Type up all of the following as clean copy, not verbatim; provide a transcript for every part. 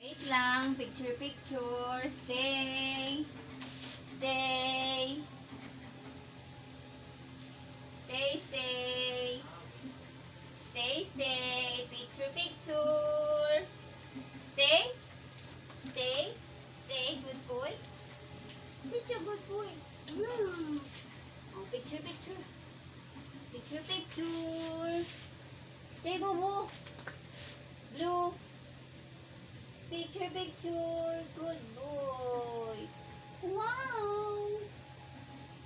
Wait lang, picture, picture. Stay. Stay. Stay, stay. Stay, stay. Picture, picture. Stay. Stay. Stay. Good boy. Such a good boy. Oh, picture, picture. Picture, picture. Stay, Bobo. Blue. Picture, picture. Good boy. Wow.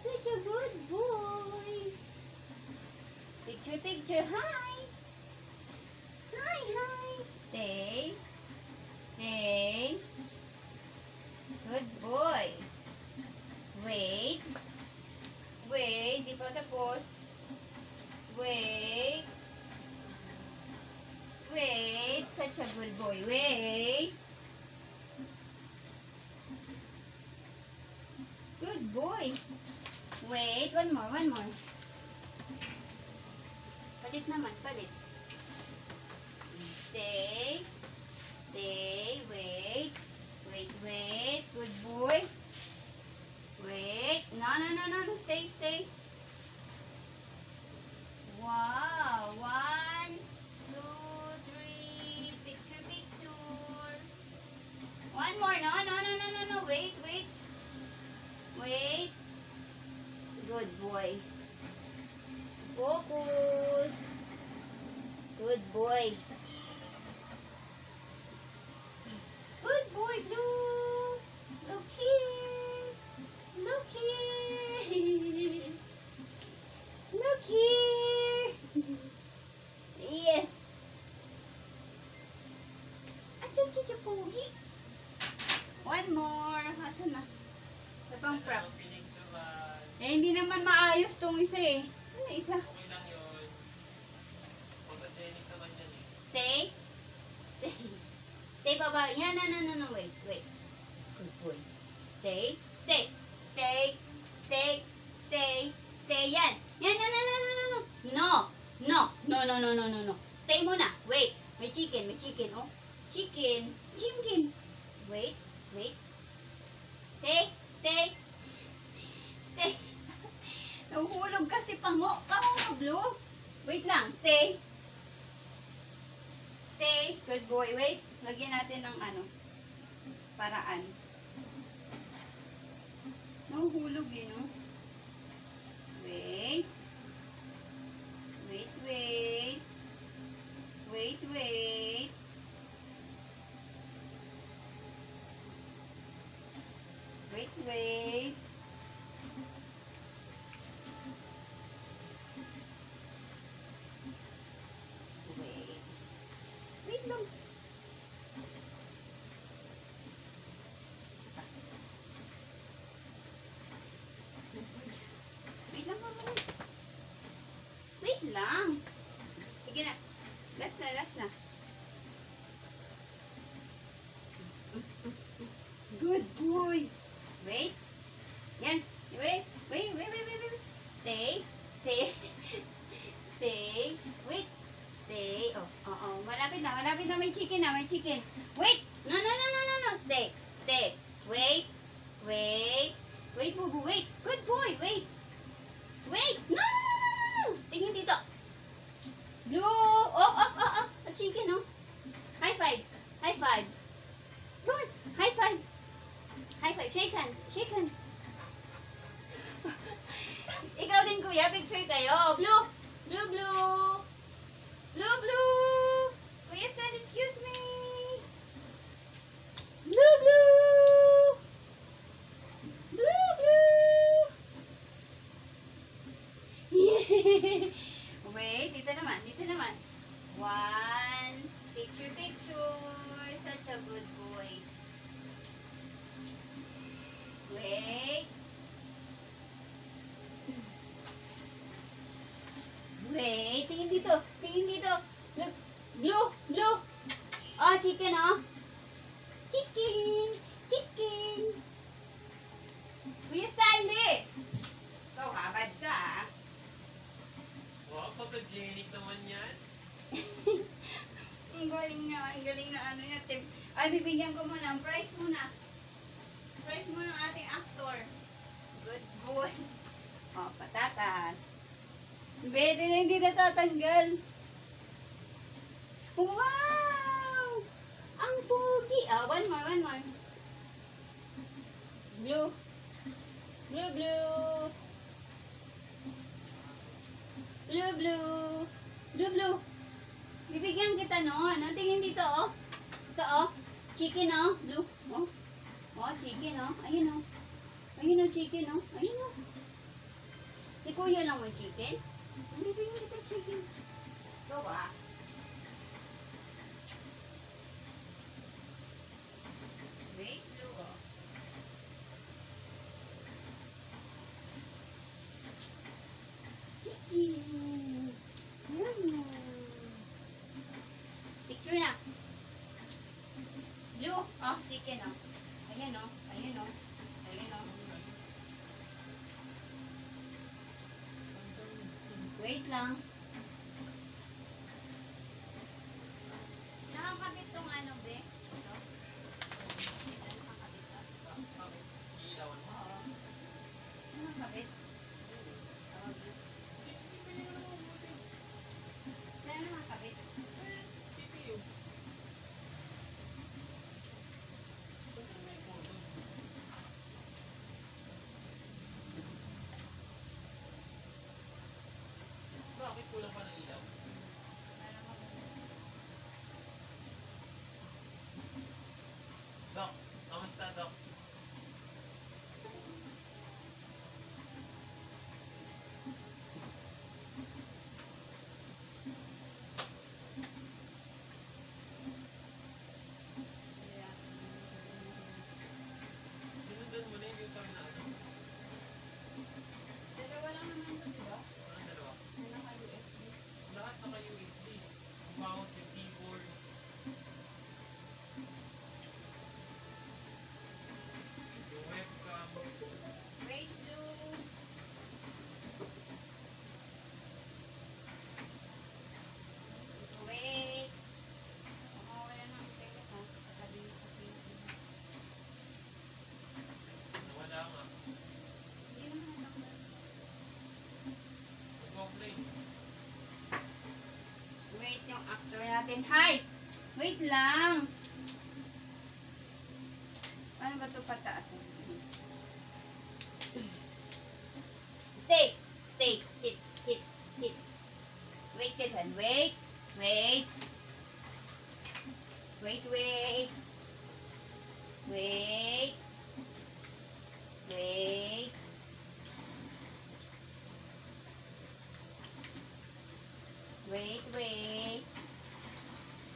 Such a good boy. Picture, picture. Hi. Hi, hi. Stay. Stay. Good boy. Wait. Wait. Di pa tapos. Wait. Wait. Such a good boy. Wait. Good boy. Wait. One more. One more. Palit naman. Palit. Stay. Stay. Wait. Wait. Wait. Good boy. Wait. No, no, no, no, no. Stay. Stay. Wow. 1, 2, 3. Picture, picture. One more. No, no, no, no, no, no. Wait, wait. Wait. Good boy. Focus. Good boy. Good boy, Blue. Look here. Look here. Look here. Yes. Asan siya pogi? One more. Asan na? Sa pang prep. Eh, hindi naman maayos tong isa eh. Saan na isa? Okay lang yun. Photogenic naman yan eh. Stay. Stay. Stay, baba. Yan, no, no, no, no. Wait, wait. Good boy. Stay. Stay. Stay. Stay. Stay. Stay. Yan. Yan, no, no, no, no, no, no. No. No. No, no, no, no, no, no. Stay muna. Wait. May chicken. May chicken. Oh. Chicken. Chicken. Wait. Wait. Stay. Stay. Stay. Nahuhulog kasi pango. Pango ka, Blue. Wait lang. Stay. Stay. Good boy. Wait. Lagyan natin ng ano. Paraan. Nahuhulog eh, no? Wait. Wait, wait. Wait, wait. Wait, wait. Wait. Wait lang. Wait lang, mama. Wait lang. Sige na. Last na, last na. Good boy. Wait. Yan. Wait. Wait, wait, wait, wait, wait. Stay. Stay. Stay. Wait. Stay. Oh, oh. Malapit na. Malapit na. May chicken na. May chicken. Wait. No, no, no, no, no, no. Stay. Stay. Wait. Wait. Wait, Bubu. Wait. Good boy. Wait. Wait. No, no, no, no, no, no. Tingin dito. Blue. Oh, oh, oh, oh. A chicken, oh. High five. High five. Good. High five. High five. Shake hand. Shake hand. Ikaw din, kuya. Picture kayo. Blue. Blue, blue. Blue, blue. Kuya Stan, excuse me. Blue, blue. Blue, blue. Wait, dito naman. Dito naman. 1. Picture, picture. Such a good boy. Wait. Wait. Tingin dito. Tingin dito. Look. Blue. Blue. Oh, chicken, oh. Chicken. Chicken. Kuya Sandy. Ikaw, habad ka, ah. Wow, photogenic naman yan. Ang galing na ano yan. Ay, bibigyan ko muna. Ang prize muna. Prize muna ng ating actor. Good boy. O, patatas. Pwede na hindi natatanggal. Wow! Ang pogi. One more, one more. Blue. Blue, blue. Blue, blue. Blue, blue. Bibigyan kita noon. Ano tingin dito, oh? Ito, oh. Chicken, oh. Blue. Oh. Oh, chicken, oh. Ayun, oh. Ayun, oh, chicken, oh. Ayun, oh. Si kuya lang may chicken. Bibigyan kita chicken. Go, ah. Wait, blue, oh. Chicken. Yum. Picture na. Blue, oh, chicken, oh. Ayan, oh. Ayan, oh. Ayan, oh. Wait lang. Nakakabit tong ano, be? Ito. Ito, nakakabit to. Ilawan mo. Oo. Nakakabit. Tawag na. Saan nakakabit? CPU. Bakit kulang pa ng ilaw? Para mag- Doc, kamusta Doc? Sinundan mo na yung kami na ano? Dalawa lang naman ito, diba? Ano dalawa? Na naka-USB. Lahat naka-USB. Yung mouse, yung keyboard. Yung webcam. Wait, blue. Wait. Wala na ang teka, ha? Katabi niyo kasi. Nawala nga. Hindi naman natakbo. Mag-offline. Wait, yung actor natin. Hi! Wait lang. Paano ba ito pataas? Stay! Stay! Sit! Sit! Sit! Wait ka dyan. Wait! Wait! Wait, wait! Wait! Wait! Wait, wait.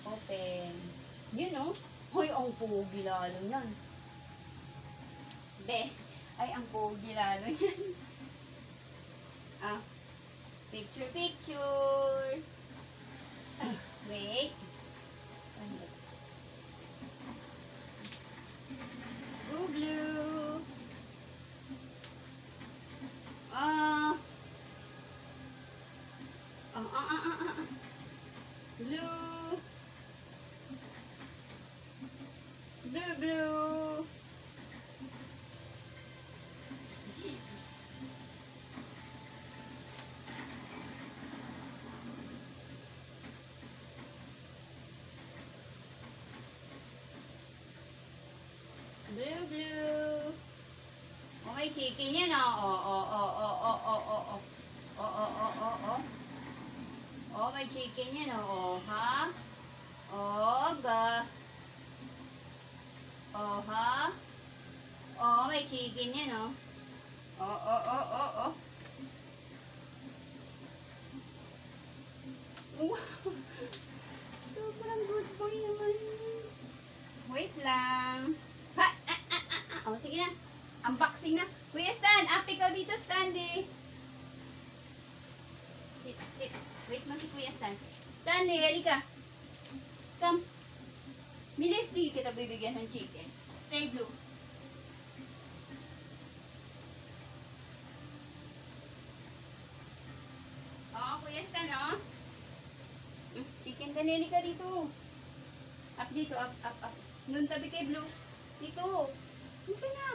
Open. Yun, oh. Hoy, ang pogi lalo yan. Be. Ay, ang pogi lalo yan. Ah. Picture, picture. Ah, wait. Blue, blue. Ah. Blue. Blue, blue. Blue, blue. Oh, may chicken yan, oh. Oh. Oh. Oh, may chicken yan, oh. Ha? Oh, ga. Oh, ha? Oh, may chicken yan, oh. Oh. Wow. Sobrang good boy naman. Wait lang. Ha? Oh, sige na. Unboxing na. Kuya Stan, ate ka dito, Stanley. Sit. Wait mo si Kuya Stan. Stanley, halika. Come. Bilis, di kita bibigyan ng chicken. Stay blue. Oo, Kuya Stan, oh. Chicken, dali ka dito. Up dito, up. Doon tabi kay Blue. Dito. Dito ka na.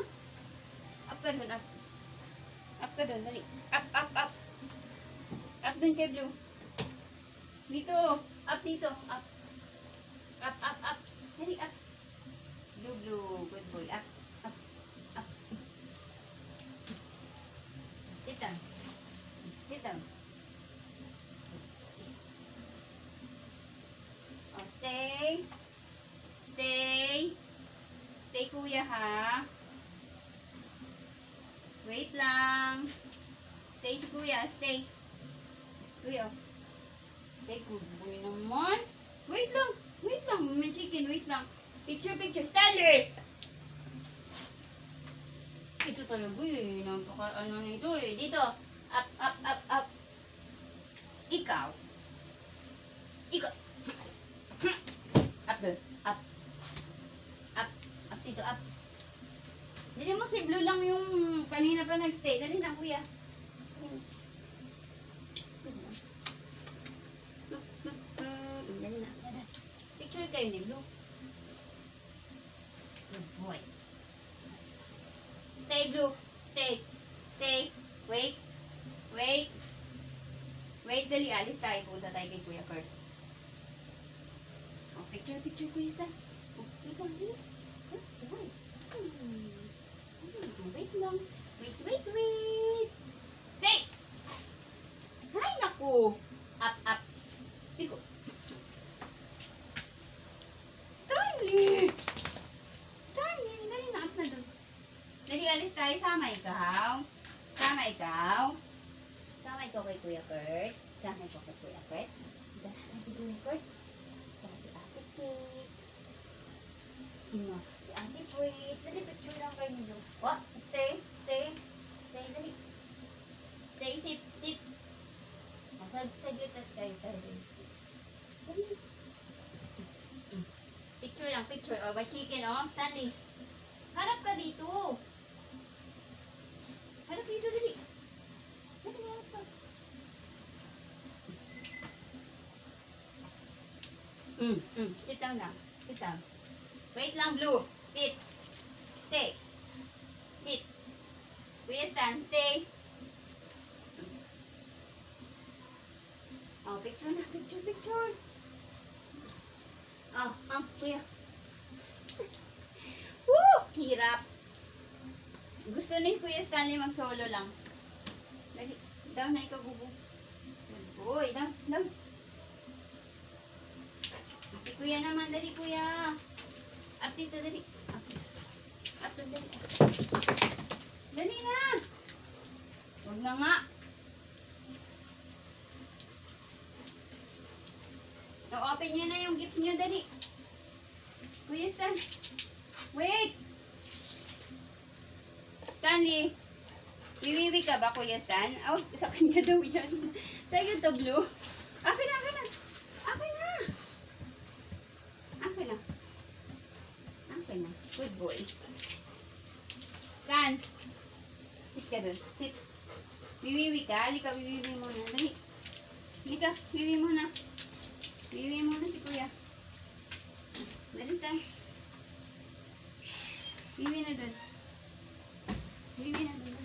Up ka doon, up. Up ka doon, dali. Up, up, up. Up doon kay Blue. Dito. Up dito. Up. Up, up, up. Dali, up. Blue, Blue. Good boy. Up, up, up. Sit down. Sit down. Oh, stay. Stay. Stay, kuya, ha? Wait lang. Stay si kuya. Stay. Kuya. Stay, good boy naman. Wait lang. Wait lang. May chicken. Wait lang. Picture, picture. Standard! Ito talaga eh. Napaka ano nito eh. Dito. Up, up, up, up. Ikaw. Ikaw. Up doon. Up. Up. Up dito. Up. Dali mo si Blue lang yung kanina pa nagstay. Dali na kuya. Dali na. Picture kayo ni Blue. Good boy. Stay, Blue. Stay. Stay. Wait. Wait. Wait, dali. Alis tayo. Punta tayo kay Kuya Kurt. Oh, picture, picture, Kuya San. Oh, ikaw, dali. Wait. Wait lang. Wait, wait, wait. Stay. Ay, naku. Up, up. Dito. Stanley. Stanley. Dali na, up na doon. Dali, alis tayo. Sama ikaw. Sama ikaw. Sama ikaw kay Kuya Kurt. Sama ikaw kay Kuya Kurt. Dala na si Kuya Kurt. Dala si Ate Kate. Sino? Si Ate Kate. Dali, picture lang kayo nyo. What? Stay. Stay. Stay, dali. Stay, sit. Sit. Saglit at kayo tayo. Dali. Picture lang, picture. Oh, may chicken, oh. Stanley. Harap ka dito. Harap dito, dali. Dali, harap ka. Sit down lang. Sit down. Wait lang, Blue. Sit. Stay. Sit. Kuya Stan, stay. Oh, picture na. Picture, picture. Oh, kuya. Woo! Hirap. Gusto ni Kuya Stanley mag-solo lang. Dali. Down na ikaw, bubu. Good boy. Down, down. Si Kuya naman. Dali, Kuya. Up dito, dali. Up. Up dito, dali. Dali na. Huwag na nga. O-open nyo na yung gift nyo, dali. Kuya Stan. Wait! Stanley. Wiwiwi ka ba, Kuya Stan? Oh, sa kanya daw yan. Sa'yo to, Blue. Akin na, akin na. Akin na. Akin na. Akin na. Good boy. Stan. Sit ka dun. Sit. Wiwiwi ka. Halika, wiwiwi muna. Dali. Halika, wiwiwi muna. Wiwi muna si Kuya. Dali tayo. Wiwi na doon. Wiwi na doon.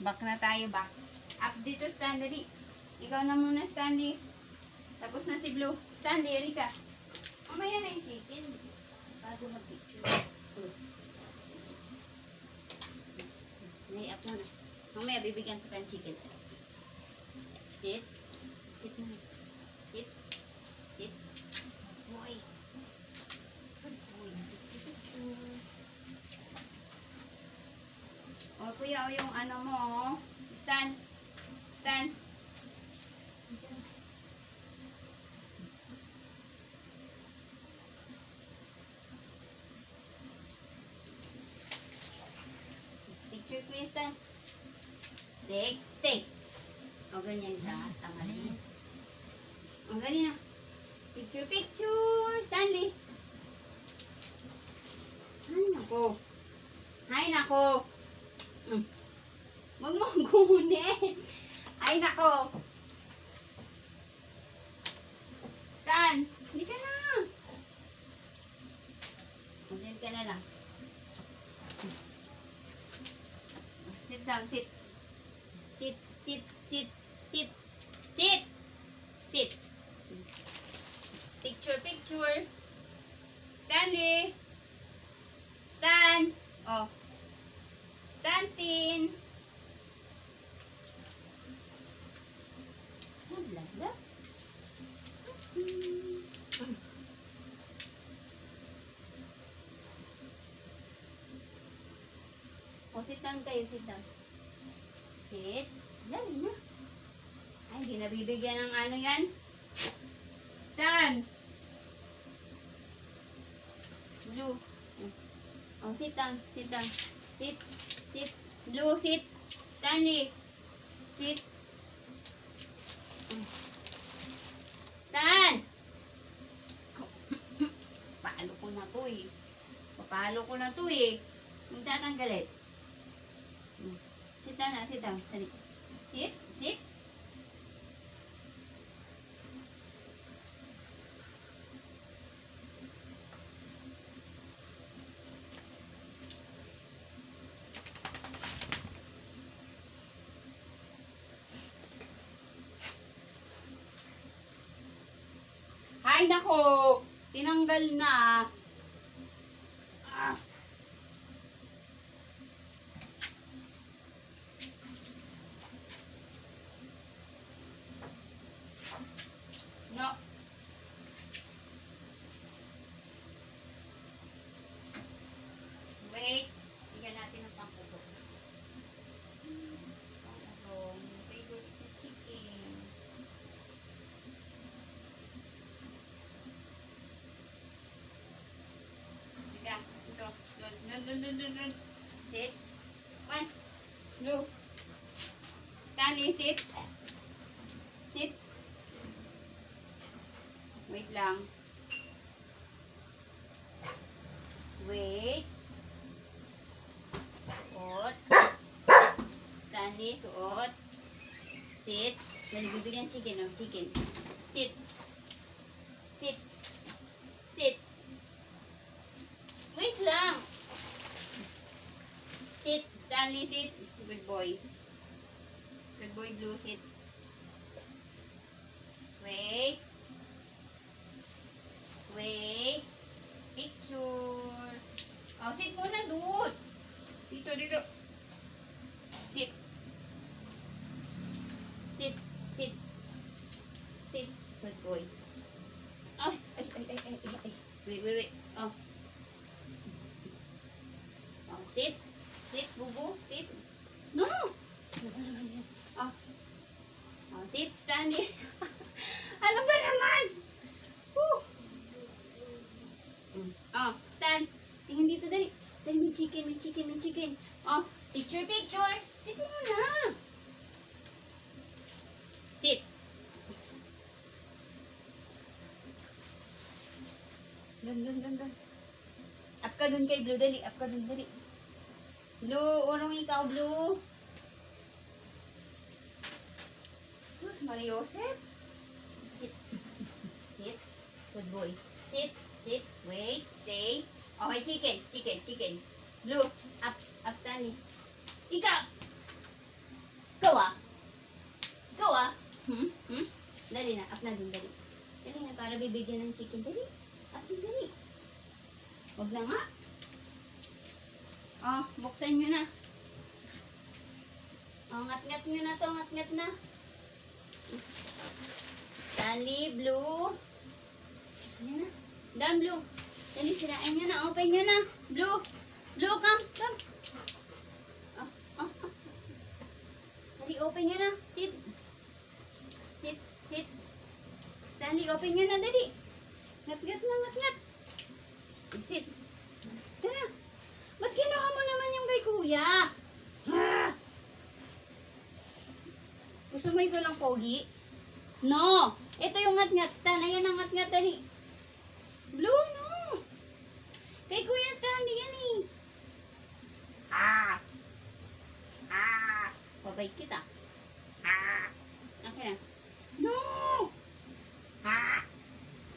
Back na tayo, back. Up dito, Stanley. Ikaw na muna, Stanley. Tapos na si Blue. Stanley, halika. Mamaya na yung chicken. Bago mag-picture. Lay up muna. Mamaya, bibigyan ko ng chicken. Sit. Sit na. Sit. Sit. Boy. Good boy. O, kuya, o yung ano mo, oh. Stand. Stand. Picture Queen, stand. Stay. Stay. O, ganyan ka. Tama rin. O, ganyan na. Picture, picture. Stanley. Ay, nako. Ay, nako. Huwag mo gunin. Ay, nako. Stan, hindi ka na. Diyan ka na lang. Sit down, sit. Sit, sit, sit, sit. Sit. Sit. Picture, picture. Stanley. Stan. Oh. Stanstein. Lala. O, sit down kayo, sit down. Sit. Dali na. Ay, hindi nabibigyan ng ano yan. Stan. Blue. O, sit down, sit down. Sit, sit. Blue, sit. Stanley. Sit. Stan! Paano ko na to eh. Papalo ko na to eh. Yung tatanggalit. Sit down na, sit down. Dali. Sit, sit. Ay, nako! Tinanggal na. Ah. No. Wait. Bigyan natin ng pangkuko. Pangkuko. Favorite na chicken. Teka. Ito. Dun. Sit. One. Two. Stanley, sit. Sit. Wait lang. Wait. Suot. Stanley, suot. Sit. Dali, bibigyan chicken, oh. Chicken. Sit. Sit. Sit. Wait lang. Sit. Stanley, sit. Good boy. Good boy, Blue, sit. Wait. Wait. Picture. Oh, sit muna doon. Dito. Sit. Sit. Sit. Sit. Good boy. Ay. Wait. Oh. Oh, sit. Sit, bubu. Sit. No. Oh. Oh, sit, Stanley. Ano ba naman? Woo. Oh, stand. Tingin dito, dali. Dali, may chicken. Oh, picture. Sit muna. Sit. Dun. Up ka dun kay Blue, dali. Up ka dun, dali. Blue, urong ikaw, Blue. Sus, Mariosep. Sit. Good boy. Sit. Wait. Stay. Okay, chicken. Blue. Up, Stanley. Ikaw. Go ah. Dali na. Up na dun, dali. Dali na, para bibigyan ng chicken. Dali. Up dun, dali. Wag na nga. Oh, buksan nyo na. Oh, ngat-ngat nyo na to. Ngat-ngat na. Stanley, Blue. Ayan na. Down, Blue. Dali, sirain nyo na. Open nyo na. Blue, come. Oh. Dali, open nyo na. Sit. Stanley, open nyo na. Dali. Ngat-ngat na. Sit. Tara. Ba't kinuha mo naman yung kay kuya? Ha? ko lang pogi. No! Ito yung ngat-ngatan. Ayan ang ngat-ngat. Dali. Blue, no! Kay Kuya Stanley yan eh. Ah! Ah! Babay kita. Ah! Okay na. No! Ah!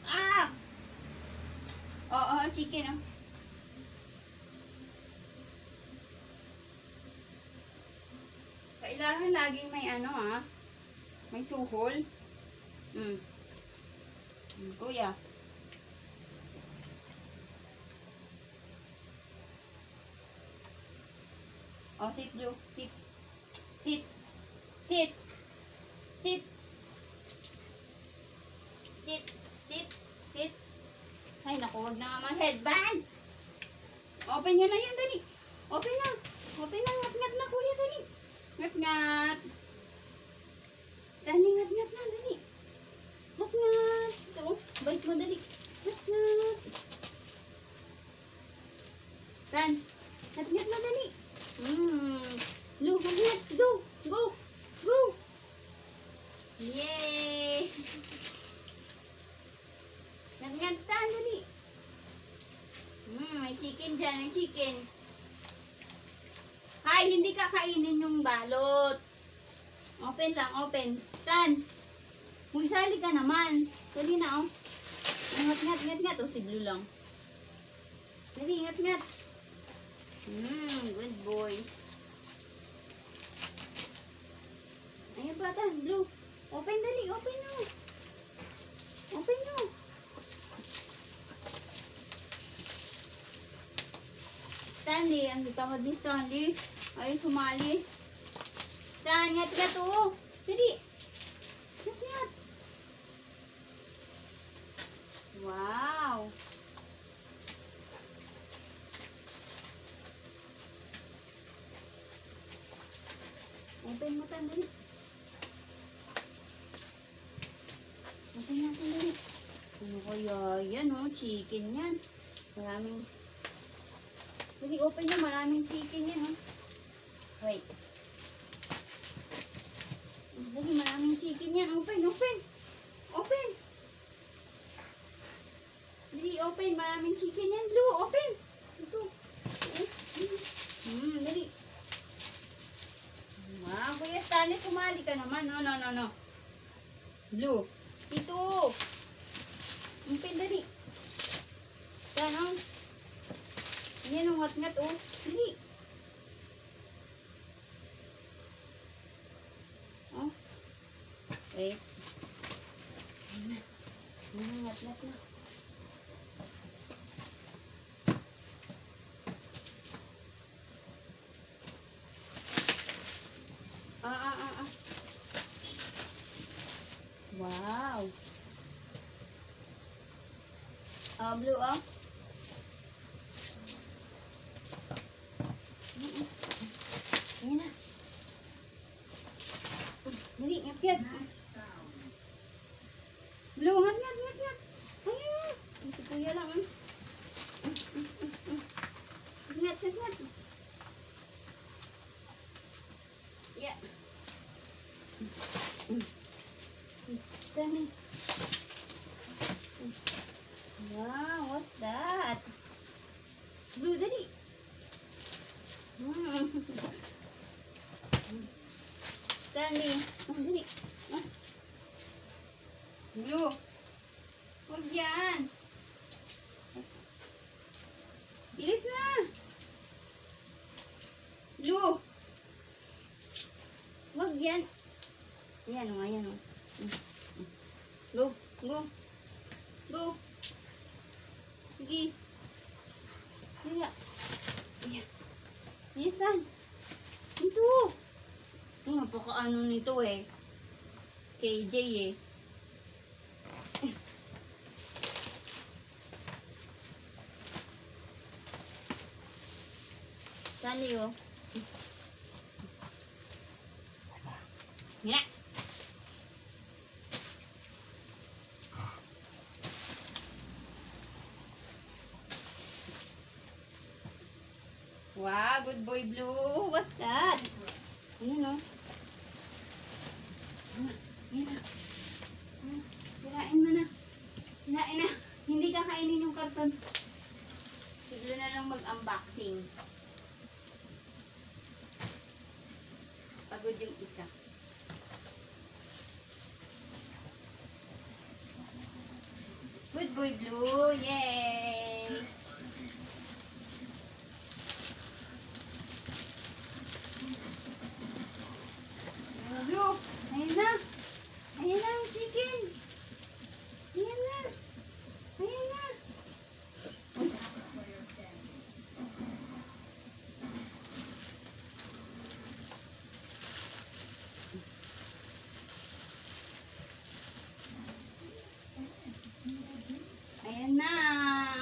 Ah! Oo, chicken ah. Kailangan laging may ano ah. May suhol. Kuya. Oh, sit, Blue. Sit. Sit. Sit. Sit. Sit. Sit. Sit. Ay, naku, wag na nga headband. Open nyo na yan, dali. Open na. Open na. Ngat-ngat na, kuya, dali. Ngat-ngat. Dali, ngat-ngat na, dali. Ngat-ngat. Ito, bait mo, dali. Ngat-ngat. Tan. Ngat-ngat na, dali. Blue, ngat-ngat. Go. Go. Go. Yay. Ngat-ngat, Tan, dali. May chicken dyan, may chicken. Hay, hindi kakainin yung balot. Open lang, open. Tan, magsali ka naman. Dali na, oh. Ngat, ngat, ngat. Oh, si Blue lang. Dali, ngat, ngat. Good boy. Ayan pa, Tan, Blue. Open, dali, open nyo. Open nyo. Stanley, ang tawag ni Stanley. Ay, sumali. Stan, ngat ngat oh. Dali. Ngat ngat. Wow. Open mo, Tan, dali. Open natin, dali. Ano kaya yan oh, chicken yan. Maraming. Dali, open na. Maraming chicken yan, oh. Wait. Dali, maraming chicken yan. Open, open. Open. Dali, open. Maraming chicken yan. Blue, open. Ito. Dali. Wow, Kuya Stanley, sumali ka naman. No, no, no, no. Blue. Ito. Open, dali. Sana. Yan ang ngat-ngat, oh. Dali. Oh. Wait. Yan ang ngat-ngat na. Wow. Blue, oh. Ayan na. Dali, ngat-ngat. Blue, ngat-ngat, ngat-ngat. Ayan na. Si Kuya lang, ah. Ngat, ngat-ngat. Yeah. Dami. Wow, what's that? Blue, dali. Dali. Dali. Blue. Huwag yan. Bilis na. Blue. Huwag yan. Ayan o, ayan o. Go, go. Go. Sige. Kaya. Ayan. Yes, Tan. Ito. Napaka-ano nito eh. KJ eh. Sali oh. Yan. Wow, good boy, Blue. What's that? Ano no? Yan na. Sirain mo na. Sirain na. Hindi ka kainin yung karton. Siguro na lang mag-unboxing. Pagod yung isa. Good boy, Blue. Yay! Blue, ayan na. Ayan na yung chicken. Ayan na. Ayan na. Uy. Ayan na.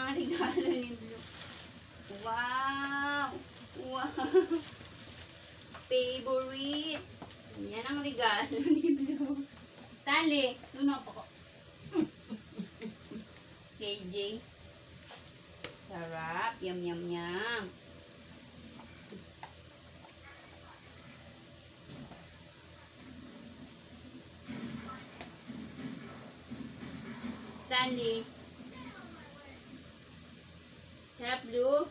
Ang regalo ni Blue. Wow. Wow. Favorite. Yan ang regalo ni Blue. Tali. Tunog ako. KJ. Sarap. Yum, yum, yum. Stanley. Sarap, Blue.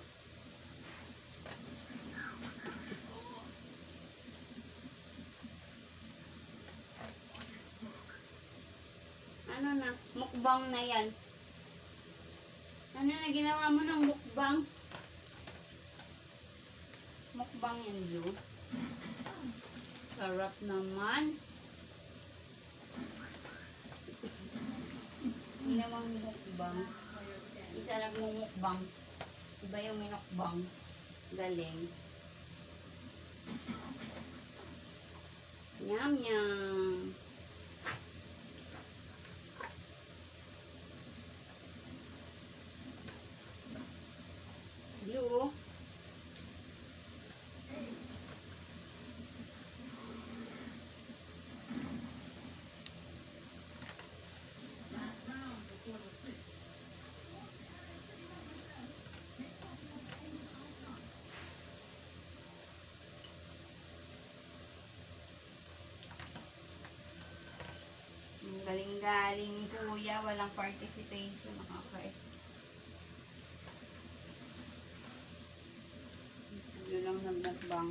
Ano na? Mukbang na yan. Ano na ginawa mo ng mukbang? Mukbang yan, Blue. Sarap naman. Ginawang mukbang. Isa lang mong mukbang. Iba yung minukbang. Galing. Yum, yum. Blue. Ang galing-galing kuya, walang participation, nakakait. Siguro lang nagmukbang.